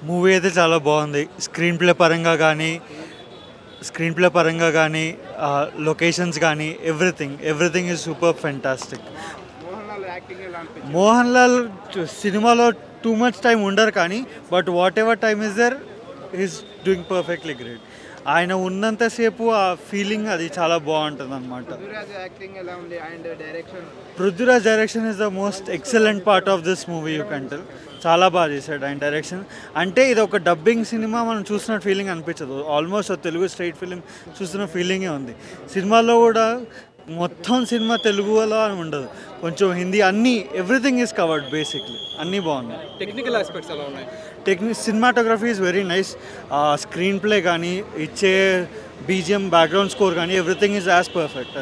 Movie అయితే చాలా బాగుంది. స్క్రీన్ ప్లే పరంగా కానీ లొకేషన్స్ కానీ everything is super fantastic. Mohan Lal సినిమాలో టూ మచ్ టైం ఉండరు కానీ but whatever time is there is doing perfectly great. ఆయన ఉన్నంతసేపు ఆ ఫీలింగ్ అది చాలా బాగుంటుంది అనమాట. Prithviraj direction is the most excellent part of this movie. You can tell చాలా బాగా చేశాడు ఆయన డైరెక్షన్. అంటే ఇది ఒక డబ్బింగ్ సినిమా మనం చూస్తున్న ఫీలింగ్ అనిపించదు. ఆల్మోస్ట్ తెలుగు స్ట్రైట్ ఫిలిం చూస్తున్న ఫీలింగే ఉంది. సినిమాలో కూడా మొత్తం సినిమా తెలుగులో అని ఉండదు, కొంచెం హిందీ, అన్నీ ఎవ్రీథింగ్ ఈజ్ కవర్డ్. బేసిక్లీ అన్నీ బాగున్నాయి. టెక్నికల్ ఆస్పెక్ట్స్ ఎలా ఉన్నాయి? Cinematography is very nice. Screen play కానీ ఇచ్చే బీజిఎం బ్యాక్గ్రౌండ్ స్కోర్ కానీ everything is as perfect.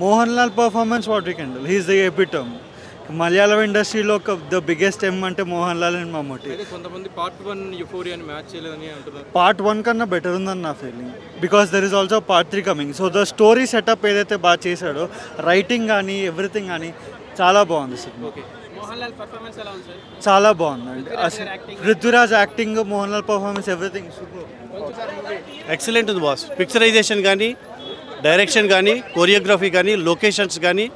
Mohan Lal performance what we can do, he is the ఎపిటమ్. Malayalam ఇండస్ట్రీలో ద బిగ్గెస్ట్ ఎమ్ అంటే మోహన్ లాల్ అండ్ మమ్మూటి. కొంతమంది పార్ట్ 1 యూఫోరియాని మ్యాచ్ చేయలేదని అంటున్నారు. పార్ట్ 1 కన్నా బెటర్ ఉందని నా feeling, because there is also part 3 coming. So the story setup ఏదైతే బాగా చేశాడో, రైటింగ్ కానీ ఎవ్రీథింగ్ కానీ చాలా బాగుంది సినిమా. చాలా బాగుందండి. Prithviraj acting, Mohan Lal performance, everything super. Excellent ఉంది బాస్. పిక్చరైజేషన్ కానీ, డైరెక్షన్ కానీ, కొరియోగ్రఫీ కానీ, లొకేషన్స్ కానీ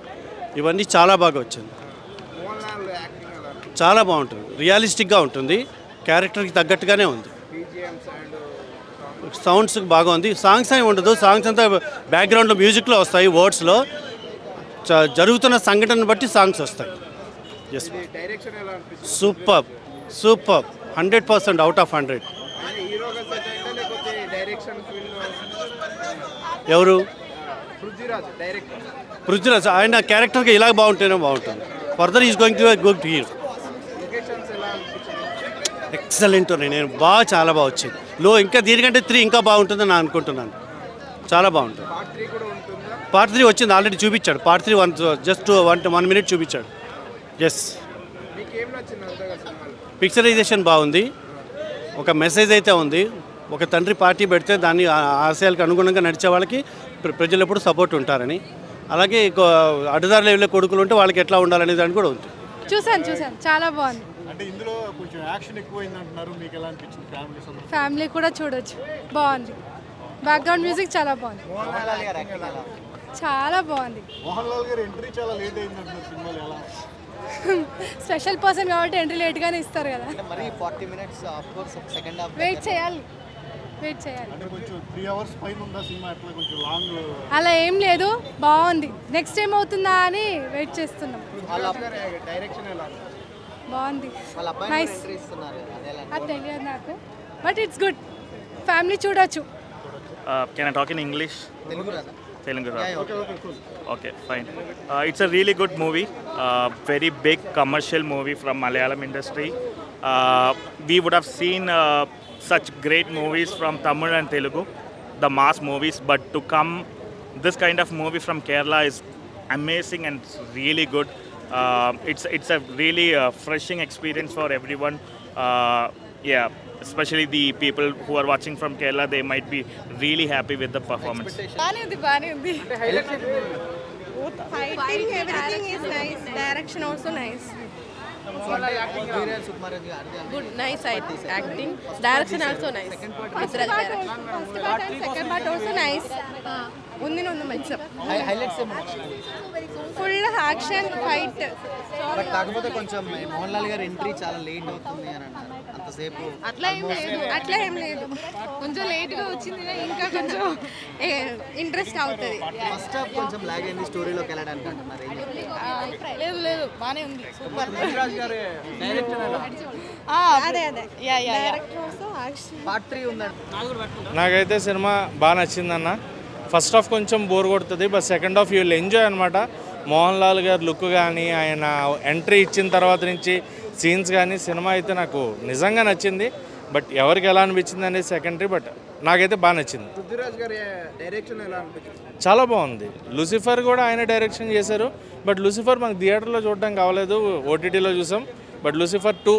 ఇవన్నీ చాలా బాగా వచ్చింది. చాలా బాగుంటుంది, రియలిస్టిక్గా ఉంటుంది, క్యారెక్టర్కి తగ్గట్టుగానే ఉంది. సౌండ్స్ బాగా ఉంది. సాంగ్స్ ఏమి ఉండదు, సాంగ్స్ అంతా బ్యాక్గ్రౌండ్లో మ్యూజిక్లో వస్తాయి, వర్డ్స్లో జరుగుతున్న సంఘటన బట్టి సాంగ్స్ వస్తాయి. Yes, super 100% out of 100. ఎవరు? పృథ్వీరాజ్. ఆయన క్యారెక్టర్కి ఇలా బాగుంటేనే బాగుంటుంది. Further is going to good hero. Excellent ఉన్నాయి. నేను చాలా బాగా వచ్చింది. ఇంకా దీనికంటే 3 ఇంకా బాగుంటుందని నేను అనుకుంటున్నాను. చాలా బాగుంటుంది. పార్ట్ 3 వచ్చింది, ఆల్రెడీ చూపించాడు. పార్ట్ 3 జస్ట్ 1 మినిట్ చూపించాడు. ఎస్, పిక్చరైజేషన్ బాగుంది. ఒక మెసేజ్ అయితే ఉంది. ఒక తండ్రి పార్టీ పెడితే దాన్ని ఆశయాలకు అనుగుణంగా నడిచే వాళ్ళకి ప్రజలు ఎప్పుడు సపోర్ట్ ఉంటారని, అలాగే అడ్డదారులు వెళ్ళే కొడుకులు ఉంటే వాళ్ళకి ఎట్లా ఉండాలనే దాన్ని కూడా ఉంది. చూసాను, చాలా బాగుంది. అంటే ఇందులో కొంచెం యాక్షన్ ఎక్కువైంది అంటున్నారు, మీకు ఎలా అనిపించింది? ఫ్యామిలీ కూడా చూడొచ్చు, బాగుంది. బ్యాక్గ్రౌండ్ మ్యూజిక్ చాలా బాగుంది, చాలా బాగుంది. మోహన్ లాల్ గారి ఎంట్రీ చాలా లేట్ అయింది అంటున్నారు సినిమాలో, ఎలా? స్పెషల్ పర్సన్ కాబట్టి ఎంట్రీ లేట్గానే ఇస్తారు కదా. మరి 40 minutes of course second half wait చేయాలి. అంటే కొంచెం 3 అవర్స్ పైన ఉందా సినిమా? అట్లా కొంచెం లాంగ్ అలా ఏం లేదు, బాగుంది. నెక్స్ట్ ఏం అవుతుందా అని వెయిట్ చేస్తున్నాం. డైరెక్షన్ ఎలా? బాగుంది, నైస్. అది తెలియదు నాకు, బట్ ఇట్స్ గుడ్. ఫ్యామిలీ చూడొచ్చు. Can I talk in English? Telugu రాదా? Telugu. Okay, fine. It's a really good movie. Very big commercial movie from Malayalam industry. We would have seen such great movies from Tamil and Telugu, the mass movies. But to come this kind of movie from Kerala is amazing and really good. It's a really refreshing experience for everyone. Yeah. Especially the people who are watching from Kerala, they might be really happy with the performance. బానే ఉంది. Fighting, everything is nice. Direction also nice. Good, nice acting. Direction also nice. First part and second part also nice. Undi మంచి. Highlights full action fight. But కాకపోతే కొంచెం మోహన్ లాల్ గారి entry చాలా late అవుతుంది అని అంటారు. అంతసేపు అట్లా ఏం లేదు, కొంచెం లేట్గా వచ్చింది, ఇంకా కొంచెం ఇంట్రెస్ట్ అవుతుంది. ఫస్ట్ హాఫ్ కొంచెం లాగ్ అయింది స్టోరీలోకి వెళ్ళడానికి అంటున్నారు. లేదు బానే ఉంది. సూపర్. అదే పార్ట్ 3 ఉందండి. నాకైతే సినిమా బాగా నచ్చిందన్న. ఫస్ట్ హాఫ్ కొంచెం బోర్ కొడుతుంది, but second half you will enjoy అనమాట. మోహన్ లాల్ గారి లుక్ కానీ, ఆయన ఎంట్రీ ఇచ్చిన తర్వాత నుంచి సీన్స్ కానీ, సినిమా అయితే నాకు నిజంగా నచ్చింది. బట్ ఎవరికి ఎలా అనిపించింది అనేది సెకండరీ, బట్ నాకైతే బాగా నచ్చింది. పృథ్వీరాజ్ గారి డైరెక్షన్ ఎలా అనిపించింది? చాలా బాగుంది. లూసిఫర్ కూడా ఆయన డైరెక్షన్ చేశారు, బట్ లూసిఫర్ మనకు థియేటర్లో చూడడం కావలేదు, ఓటీటీలో చూసాం. బట్ లూసిఫర్ 2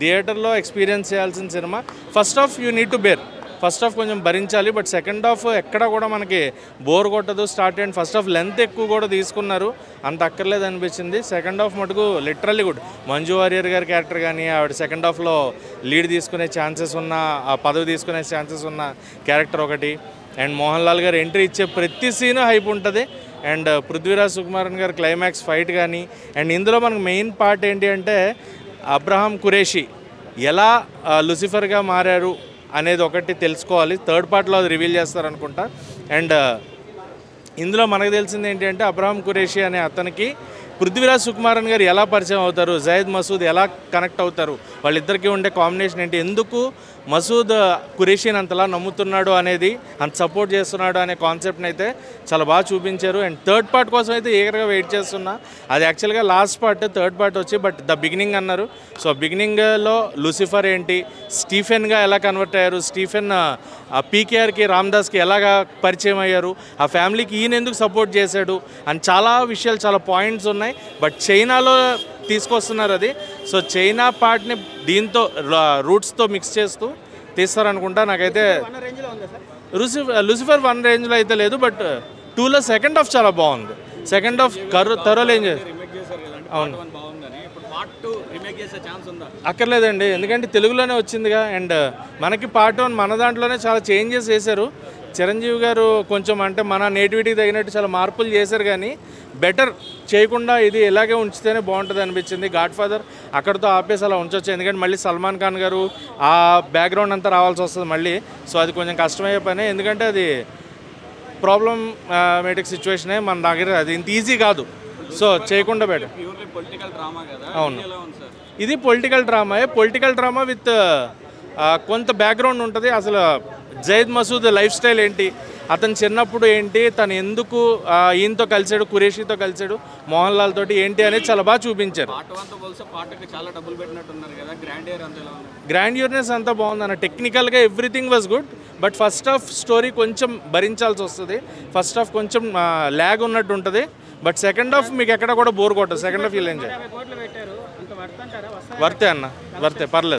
థియేటర్లో ఎక్స్పీరియన్స్ చేయాల్సిన సినిమా. First half you need to bear, first half కొంచెం భరించాలి. బట్ సెకండ్ హాఫ్ ఎక్కడ కూడా మనకి బోర్ కొట్టదు. Start and first half length ఎక్కువ కూడా తీసుకున్నారు, అంత అక్కర్లేదు అనిపించింది. సెకండ్ హాఫ్ మటుకు లిటరల్లీ గుడ్. మంజు వారియర్ గారి క్యారెక్టర్ కానీ, ఆవిడ సెకండ్ హాఫ్లో లీడ్ తీసుకునే ఛాన్సెస్ ఉన్న, ఆ పదవి తీసుకునే ఛాన్సెస్ ఉన్న క్యారెక్టర్ ఒకటి. అండ్ మోహన్ లాల్ గారు ఎంట్రీ ఇచ్చే ప్రతి సీను హైప్ ఉంటుంది. అండ్ పృథ్వీరాజ్ సుకుమారన్ గారు క్లైమాక్స్ ఫైట్ కానీ, అండ్ ఇందులో మనకు మెయిన్ పార్ట్ ఏంటి అంటే అబ్రహాం ఖురేషీ ఎలా లూసిఫర్గా మారారు అనేది ఒకటి తెలుసుకోవాలి. థర్డ్ పార్ట్లో అది రివీల్ చేస్తారనుకుంటా. అండ్ ఇందులో మనకు తెలిసింది ఏంటి అంటే అబ్రహాం ఖురేషీ అనే అతనికి పృథ్వీరాజ్ సుకుమారన్ గారు ఎలా పరిచయం అవుతారు, జయద్ మసూద్ ఎలా కనెక్ట్ అవుతారు, వాళ్ళిద్దరికీ ఉండే కాంబినేషన్ ఏంటి, ఎందుకు మసూద్ ఖురేషీని అంతలా నమ్ముతున్నాడు అనేది, అంత సపోర్ట్ చేస్తున్నాడు అనే కాన్సెప్ట్ని అయితే చాలా బాగా చూపించారు. అండ్ థర్డ్ పార్ట్ కోసం అయితే ఈగర్గా వెయిట్ చేస్తున్నా. అది యాక్చువల్గా లాస్ట్ పార్ట్, థర్డ్ పార్ట్ వచ్చి బట్ ద బిగినింగ్ అన్నారు. సో బిగినింగ్లో లూసిఫర్ ఏంటి, స్టీఫెన్గా ఎలా కన్వర్ట్ అయ్యారు, స్టీఫెన్ పీకేఆర్కి రామ్దాస్కి ఎలాగా పరిచయం అయ్యారు, ఆ ఫ్యామిలీకి ఈయన ఎందుకు సపోర్ట్ చేశాడు అని చాలా విషయాలు, చాలా పాయింట్స్ ఉన్నాయి. బట్ చైనాలో తీసుకొస్తున్నారు అది. సో చైనా పార్ట్ని దీంతో రూట్స్తో మిక్స్ చేస్తూ తీస్తారనుకుంటా. నాకైతే లూసిఫర్ 1 రేంజ్లో అయితే లేదు, బట్ 2లో సెకండ్ హాఫ్ చాలా బాగుంది. సెకండ్ హాఫ్ థరోలో ఏం చేశారు. అవును, అక్కర్లేదండి, ఎందుకంటే తెలుగులోనే వచ్చిందిగా. అండ్ మనకి పార్ట్ 1 మన దాంట్లోనే చాలా చేంజెస్ చేశారు. చిరంజీవి గారు కొంచెం అంటే మన నేటివిటీకి తగినట్టు చాలా మార్పులు చేశారు, కానీ బెటర్ చేయకుండా ఇది ఇలాగే ఉంచితేనే బాగుంటుంది అనిపించింది. గాడ్ ఫాదర్ అక్కడితో ఆపేసి అలా ఉంచవచ్చు, ఎందుకంటే మళ్ళీ సల్మాన్ ఖాన్ గారు ఆ బ్యాక్గ్రౌండ్ అంతా రావాల్సి వస్తుంది మళ్ళీ. సో అది కొంచెం కష్టమయ్యే పని, ఎందుకంటే అది ప్రాబ్లమేటిక్ సిచ్యువేషనే మన దగ్గర, అది ఇంత ఈజీ కాదు. సో చేయకుండా బెటర్. అవును, ఇది పొలిటికల్ డ్రామా విత్ కొంత బ్యాక్గ్రౌండ్ ఉంటుంది. అసలు జయద్ మసూద్ లైఫ్ స్టైల్ ఏంటి, అతను చిన్నప్పుడు ఏంటి, తను ఎందుకు ఈయనతో కలిసాడు, ఖురేషీతో కలిసాడు, మోహన్ లాల్ తోటి ఏంటి అనేది చాలా బాగా చూపించారు. గ్రాండ్యూర్నెస్ అంతా బాగుందన్న, టెక్నికల్గా everything was good. But first half story కొంచెం భరించాల్సి వస్తుంది. ఫస్ట్ హాఫ్ కొంచెం ల్యాగ్ ఉన్నట్టు ఉంటుంది. బట్ సెకండ్ హాఫ్ మీకు ఎక్కడ కూడా బోర్ కొట్టదు. సెకండ్ హాఫ్ వీళ్ళు ఎంజాయ్ వర్తే అన్న, వర్తే, పర్లేదు.